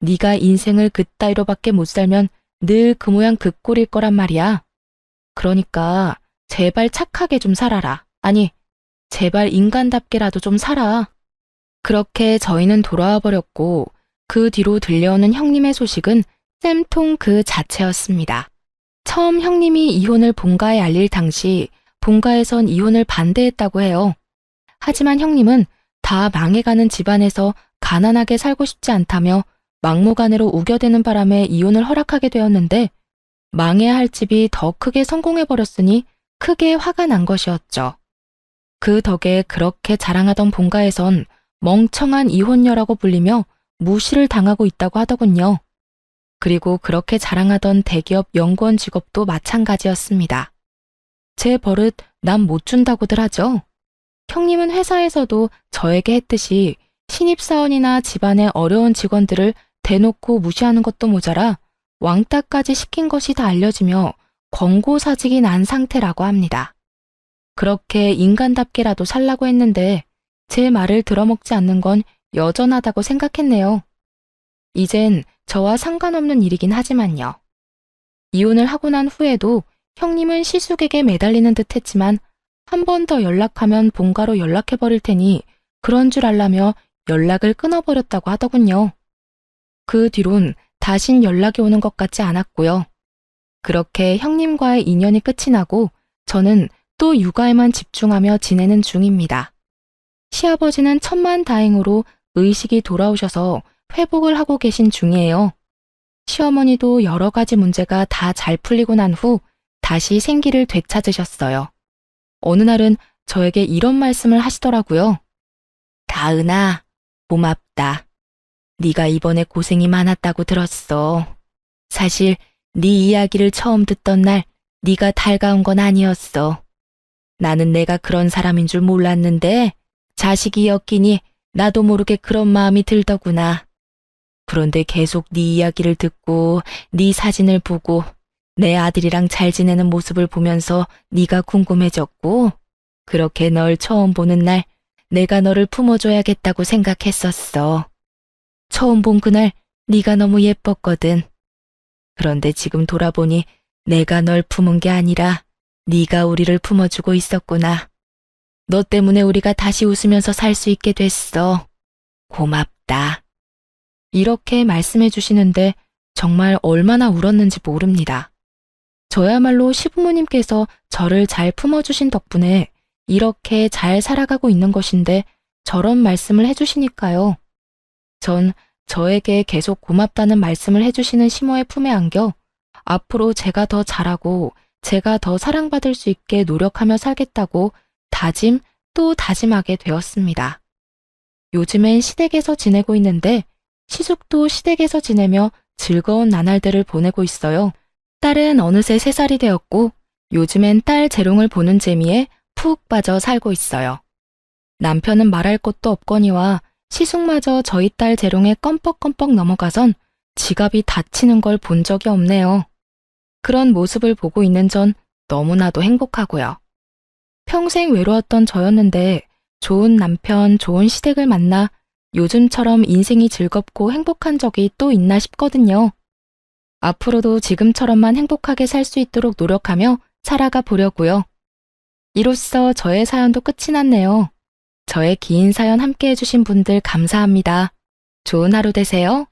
네가 인생을 그따위로밖에 못 살면 늘 그 모양 그 꼴일 거란 말이야. 그러니까 제발 착하게 좀 살아라. 아니, 제발 인간답게라도 좀 살아. 그렇게 저희는 돌아와 버렸고 그 뒤로 들려오는 형님의 소식은 쌤통 그 자체였습니다. 처음 형님이 이혼을 본가에 알릴 당시 본가에선 이혼을 반대했다고 해요. 하지만 형님은 다 망해가는 집안에서 가난하게 살고 싶지 않다며 막무가내로 우겨대는 바람에 이혼을 허락하게 되었는데 망해야 할 집이 더 크게 성공해버렸으니 크게 화가 난 것이었죠. 그 덕에 그렇게 자랑하던 본가에선 멍청한 이혼녀라고 불리며 무시를 당하고 있다고 하더군요. 그리고 그렇게 자랑하던 대기업 연구원 직업도 마찬가지였습니다. 제 버릇 남 못 준다고들 하죠. 형님은 회사에서도 저에게 했듯이 신입사원이나 집안의 어려운 직원들을 대놓고 무시하는 것도 모자라 왕따까지 시킨 것이 다 알려지며 권고사직이 난 상태라고 합니다. 그렇게 인간답게라도 살라고 했는데 제 말을 들어먹지 않는 건 여전하다고 생각했네요. 이젠 저와 상관없는 일이긴 하지만요. 이혼을 하고 난 후에도 형님은 시숙에게 매달리는 듯 했지만 한 번 더 연락하면 본가로 연락해버릴 테니 그런 줄 알라며 연락을 끊어버렸다고 하더군요. 그 뒤론 다신 연락이 오는 것 같지 않았고요. 그렇게 형님과의 인연이 끝이 나고 저는 또 육아에만 집중하며 지내는 중입니다. 시아버지는 천만다행으로 의식이 돌아오셔서 회복을 하고 계신 중이에요. 시어머니도 여러 가지 문제가 다 잘 풀리고 난 후 다시 생기를 되찾으셨어요. 어느 날은 저에게 이런 말씀을 하시더라고요. 다은아, 고맙다. 네가 이번에 고생이 많았다고 들었어. 사실 네 이야기를 처음 듣던 날 네가 달가운 건 아니었어. 나는 내가 그런 사람인 줄 몰랐는데 자식이 엮이니 나도 모르게 그런 마음이 들더구나. 그런데 계속 네 이야기를 듣고 네 사진을 보고 내 아들이랑 잘 지내는 모습을 보면서 네가 궁금해졌고 그렇게 널 처음 보는 날 내가 너를 품어줘야겠다고 생각했었어. 처음 본 그날 네가 너무 예뻤거든. 그런데 지금 돌아보니 내가 널 품은 게 아니라 네가 우리를 품어주고 있었구나. 너 때문에 우리가 다시 웃으면서 살 수 있게 됐어. 고맙다. 이렇게 말씀해 주시는데 정말 얼마나 울었는지 모릅니다. 저야말로 시부모님께서 저를 잘 품어주신 덕분에 이렇게 잘 살아가고 있는 것인데 저런 말씀을 해주시니까요. 전 저에게 계속 고맙다는 말씀을 해주시는 시모의 품에 안겨 앞으로 제가 더 잘하고 제가 더 사랑받을 수 있게 노력하며 살겠다고 다짐 또 다짐하게 되었습니다. 요즘엔 시댁에서 지내고 있는데 시숙도 시댁에서 지내며 즐거운 나날들을 보내고 있어요. 딸은 어느새 3살이 되었고 요즘엔 딸 재롱을 보는 재미에 푹 빠져 살고 있어요. 남편은 말할 것도 없거니와 시숙마저 저희 딸 재롱에 껌뻑껌뻑 넘어가선 지갑이 다치는 걸 본 적이 없네요. 그런 모습을 보고 있는 전 너무나도 행복하고요. 평생 외로웠던 저였는데 좋은 남편, 좋은 시댁을 만나 요즘처럼 인생이 즐겁고 행복한 적이 또 있나 싶거든요. 앞으로도 지금처럼만 행복하게 살 수 있도록 노력하며 살아가 보려고요. 이로써 저의 사연도 끝이 났네요. 저의 긴 사연 함께 해주신 분들 감사합니다. 좋은 하루 되세요.